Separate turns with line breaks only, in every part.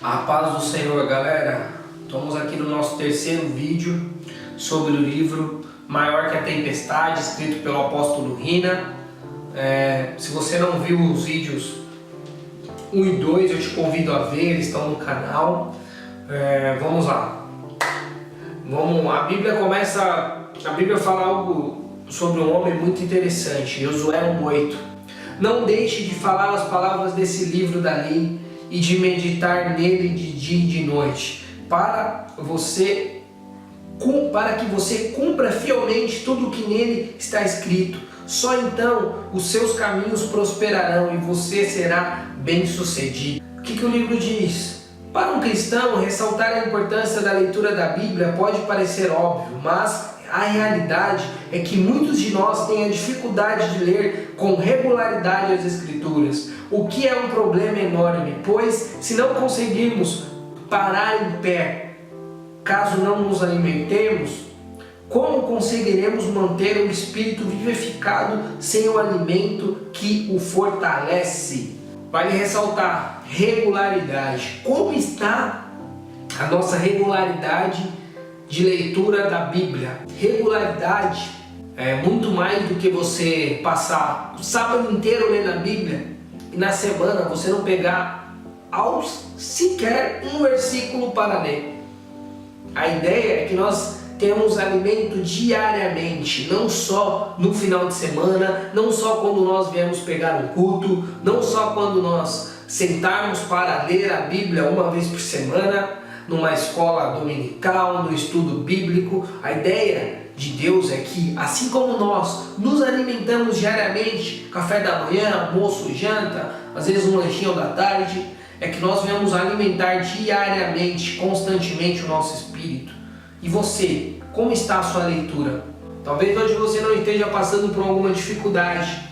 A paz do Senhor, galera. Estamos aqui no nosso terceiro vídeo sobre o livro Maior que a Tempestade, escrito pelo apóstolo Rina. Se você não viu os vídeos 1 e 2, eu te convido a ver, eles estão no canal. Vamos lá. A Bíblia fala algo sobre um homem muito interessante, Josué 1:8. Não deixe de falar as palavras desse livro da lei e de meditar nele de dia e de noite, para que você cumpra fielmente tudo o que nele está escrito. Só então os seus caminhos prosperarão e você será bem-sucedido. O que o livro diz? Para um cristão, ressaltar a importância da leitura da Bíblia pode parecer óbvio, mas a realidade é que muitos de nós têm a dificuldade de ler com regularidade as Escrituras, o que é um problema enorme, pois se não conseguirmos parar em pé, caso não nos alimentemos, como conseguiremos manter o espírito vivificado sem o alimento que o fortalece? Vale ressaltar, regularidade. Como está a nossa regularidade de leitura da Bíblia? Regularidade é muito mais do que você passar o sábado inteiro lendo a Bíblia e na semana você não pegar sequer um versículo para ler. A ideia é que nós temos alimento diariamente, não só no final de semana, não só quando nós viemos pegar um culto, não só quando nós sentarmos para ler a Bíblia uma vez por semana, numa escola dominical, no estudo bíblico. A ideia de Deus é que, assim como nós nos alimentamos diariamente, café da manhã, almoço, janta, às vezes um lanchinho da tarde, é que nós venhamos alimentar diariamente, constantemente o nosso espírito. E você, como está a sua leitura? Talvez hoje você não esteja passando por alguma dificuldade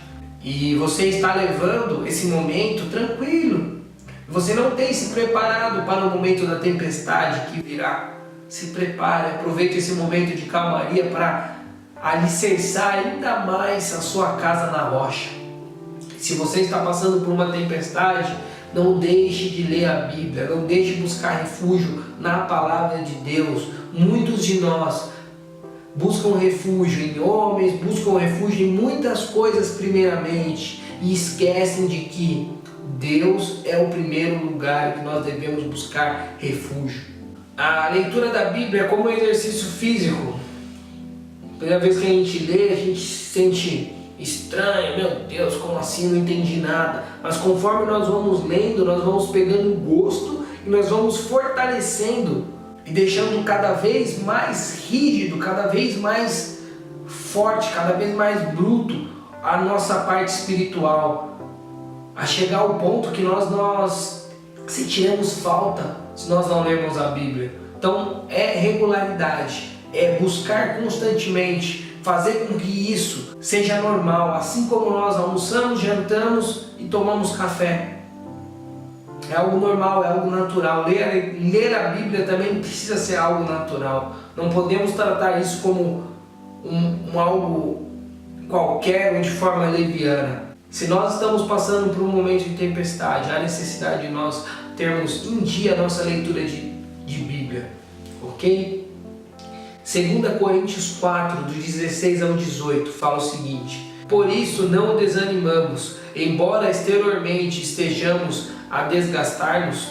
e você está levando esse momento tranquilo. Você não tem se preparado para o momento da tempestade que virá. Se prepare, aproveite esse momento de calmaria para alicerçar ainda mais a sua casa na rocha. Se você está passando por uma tempestade, não deixe de ler a Bíblia, não deixe de buscar refúgio na palavra de Deus. Muitos de nós buscam refúgio em homens, buscam refúgio em muitas coisas primeiramente e esquecem de que Deus é o primeiro lugar que nós devemos buscar refúgio. A leitura da Bíblia é como um exercício físico. Primeira vez que a gente lê, a gente se sente estranho, meu Deus, como assim? Não entendi nada. Mas conforme nós vamos lendo, nós vamos pegando gosto e nós vamos fortalecendo e deixando cada vez mais rígido, cada vez mais forte, cada vez mais bruto a nossa parte espiritual, a chegar ao ponto que nós sentiremos falta se nós não lermos a Bíblia. Então é regularidade, é buscar constantemente, fazer com que isso seja normal, assim como nós almoçamos, jantamos e tomamos café. É algo normal, é algo natural. Ler a Bíblia também precisa ser algo natural. Não podemos tratar isso como algo qualquer ou de forma leviana. Se nós estamos passando por um momento de tempestade, há necessidade de nós termos em dia a nossa leitura de Bíblia, ok? 2 Coríntios 4, do 16 ao 18, fala o seguinte: por isso não desanimamos, embora exteriormente estejamos a desgastar-nos,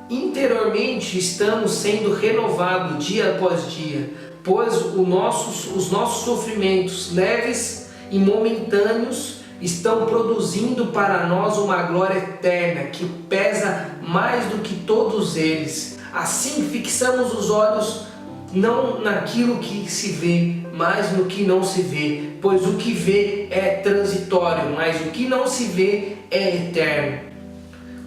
interiormente estamos sendo renovados dia após dia, pois os nossos sofrimentos leves e momentâneos estão produzindo para nós uma glória eterna que pesa mais do que todos eles. Assim fixamos os olhos não naquilo que se vê, mas no que não se vê, pois o que vê é transitório, mas o que não se vê é eterno.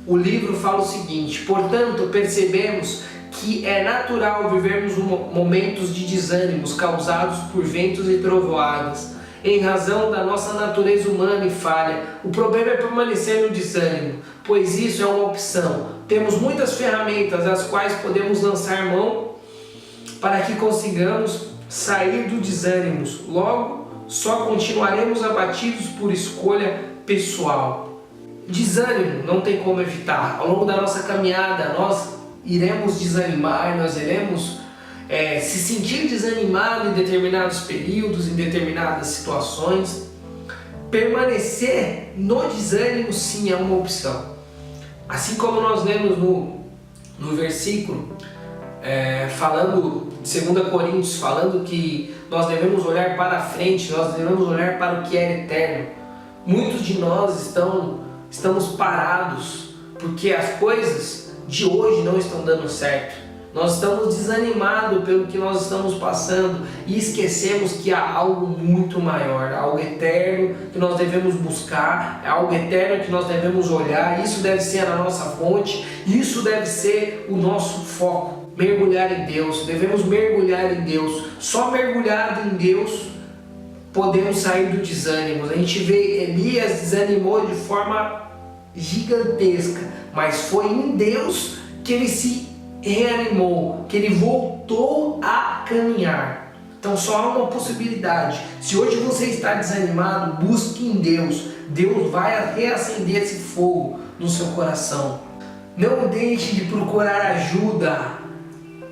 O livro fala o seguinte: portanto, percebemos que é natural vivermos momentos de desânimos causados por ventos e trovoadas, em razão da nossa natureza humana e falha. O problema é permanecer no desânimo, pois isso é uma opção. Temos muitas ferramentas às quais podemos lançar mão para que consigamos sair do desânimo. Logo, só continuaremos abatidos por escolha pessoal. Desânimo não tem como evitar. Ao longo da nossa caminhada, nós iremos desanimar, nós iremos se sentir desanimado em determinados períodos, em determinadas situações. Permanecer no desânimo sim é uma opção. Assim como nós lemos no versículo, falando de 2 Coríntios, falando que nós devemos olhar para a frente, nós devemos olhar para o que é eterno. Muitos de nós estamos parados porque as coisas de hoje não estão dando certo. Nós estamos desanimados pelo que nós estamos passando e esquecemos que há algo muito maior, algo eterno que nós devemos buscar, algo eterno que nós devemos olhar. Isso deve ser a nossa fonte, isso deve ser o nosso foco. Mergulhar em Deus, devemos mergulhar em Deus. Só mergulhado em Deus podemos sair do desânimo. A gente vê Elias desanimou de forma gigantesca, mas foi em Deus que ele se reanimou, que ele voltou a caminhar. Então só há uma possibilidade. Se hoje você está desanimado, busque em Deus. Deus vai reacender esse fogo no seu coração. Não deixe de procurar ajuda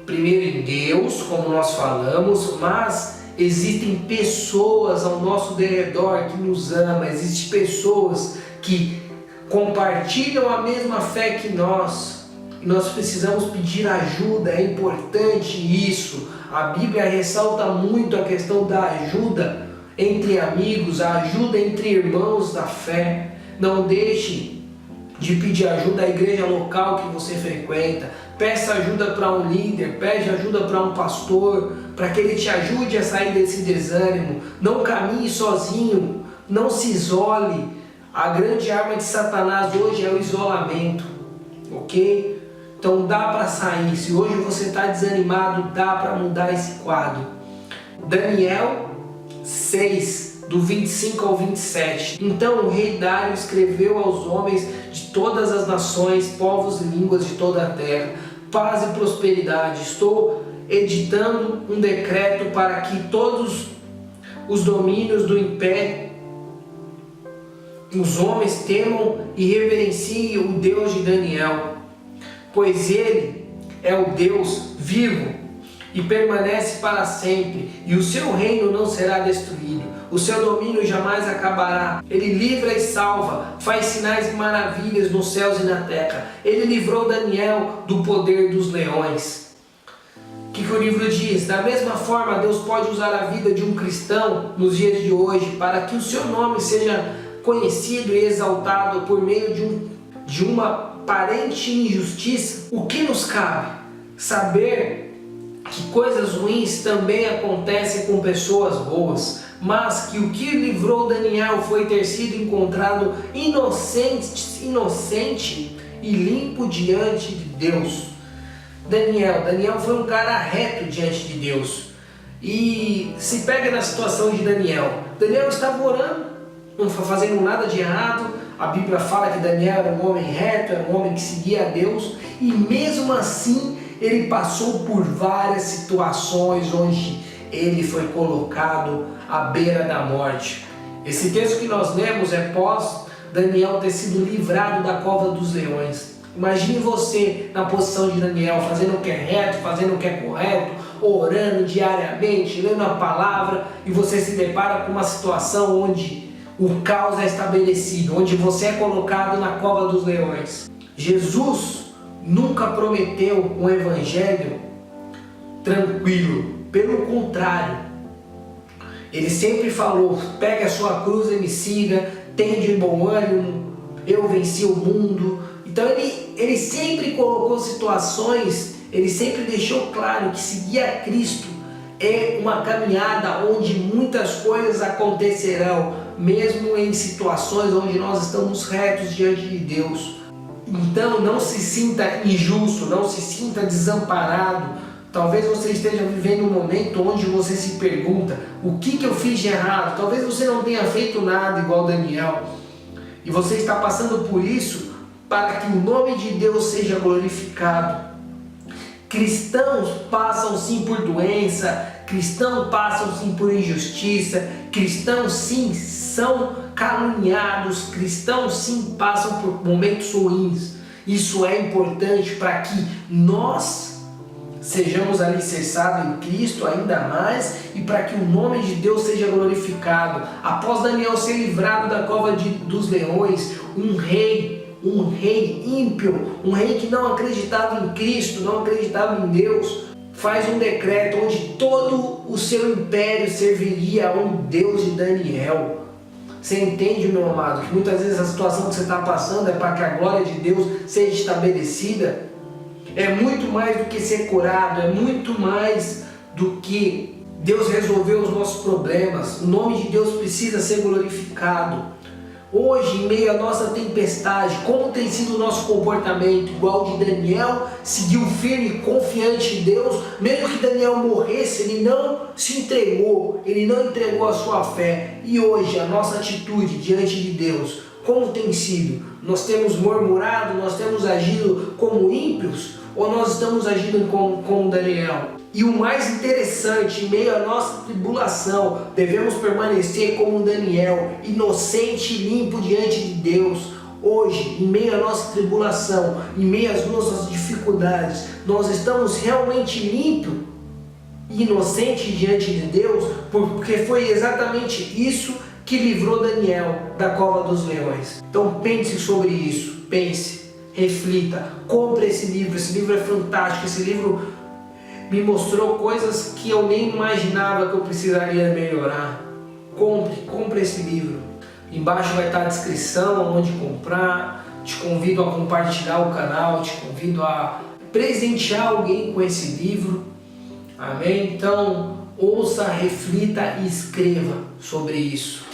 primeiro em Deus, como nós falamos, mas existem pessoas ao nosso redor que nos amam, existem pessoas que compartilham a mesma fé que nós. E nós precisamos pedir ajuda, é importante isso. A Bíblia ressalta muito a questão da ajuda entre amigos, a ajuda entre irmãos da fé. Não deixe de pedir ajuda à igreja local que você frequenta. Peça ajuda para um líder, pede ajuda para um pastor, para que ele te ajude a sair desse desânimo. Não caminhe sozinho, não se isole. A grande arma de Satanás hoje é o isolamento, ok? Então dá para sair. Se hoje você está desanimado, dá para mudar esse quadro. Daniel 6, do 25 ao 27. Então o rei Dário escreveu aos homens de todas as nações, povos e línguas de toda a terra: paz e prosperidade. Estou editando um decreto para que todos os domínios do império, os homens temam e reverenciem o Deus de Daniel, pois ele é o Deus vivo e permanece para sempre, e o seu reino não será destruído, o seu domínio jamais acabará. Ele livra e salva, faz sinais e maravilhas nos céus e na terra. Ele livrou Daniel do poder dos leões. O que o livro diz? Da mesma forma, Deus pode usar a vida de um cristão nos dias de hoje para que o seu nome seja conhecido e exaltado por meio de uma aparente injustiça. O que nos cabe? Saber que coisas ruins também acontecem com pessoas boas, mas que o que livrou Daniel foi ter sido encontrado inocente e limpo diante de Deus. Daniel foi um cara reto diante de Deus. E se pega na situação de Daniel estava orando, não fazendo nada de errado. A Bíblia fala que Daniel era um homem reto, era um homem que seguia a Deus, e mesmo assim ele passou por várias situações onde ele foi colocado à beira da morte. Esse texto que nós lemos é pós Daniel ter sido livrado da cova dos leões. Imagine você na posição de Daniel, fazendo o que é reto, fazendo o que é correto, orando diariamente, lendo a palavra, e você se depara com uma situação onde o caos é estabelecido, onde você é colocado na cova dos leões. Jesus nunca prometeu um evangelho tranquilo, pelo contrário, ele sempre falou: pegue a sua cruz e me siga, tenha de bom ânimo, eu venci o mundo. Então ele sempre colocou situações, ele sempre deixou claro que seguir a Cristo é uma caminhada onde muitas coisas acontecerão, mesmo em situações onde nós estamos retos diante de Deus. Então não se sinta injusto, não se sinta desamparado. Talvez você esteja vivendo um momento onde você se pergunta: o que eu fiz de errado? Talvez você não tenha feito nada igual Daniel, e você está passando por isso para que o nome de Deus seja glorificado. Cristãos passam sim por doença, cristãos passam sim por injustiça, cristãos sim são caluniados, cristãos sim passam por momentos ruins. Isso é importante para que nós sejamos alicerçados em Cristo ainda mais e para que o nome de Deus seja glorificado. Após Daniel ser livrado da cova dos leões, um rei ímpio, um rei que não acreditava em Cristo, não acreditava em Deus, faz um decreto onde todo o seu império serviria a um Deus de Daniel. Você entende, meu amado, que muitas vezes a situação que você está passando é para que a glória de Deus seja estabelecida? É muito mais do que ser curado, é muito mais do que Deus resolver os nossos problemas. O nome de Deus precisa ser glorificado. Hoje, em meio à nossa tempestade, como tem sido o nosso comportamento? Igual de Daniel, seguiu firme e confiante em Deus, mesmo que Daniel morresse, ele não se entregou, ele não entregou a sua fé. E hoje, a nossa atitude diante de Deus, como tem sido? Nós temos murmurado, nós temos agido como ímpios? Ou nós estamos agindo como Daniel? E o mais interessante, em meio à nossa tribulação, devemos permanecer como Daniel, inocente e limpo diante de Deus. Hoje, em meio à nossa tribulação, em meio às nossas dificuldades, nós estamos realmente limpos e inocentes diante de Deus, porque foi exatamente isso que livrou Daniel da cova dos leões. Então pense sobre isso, pense, reflita, compre esse livro é fantástico, esse livro me mostrou coisas que eu nem imaginava que eu precisaria melhorar. Compre esse livro. Embaixo vai estar a descrição, onde comprar. Te convido a compartilhar o canal, te convido a presentear alguém com esse livro. Amém? Então, ouça, reflita e escreva sobre isso.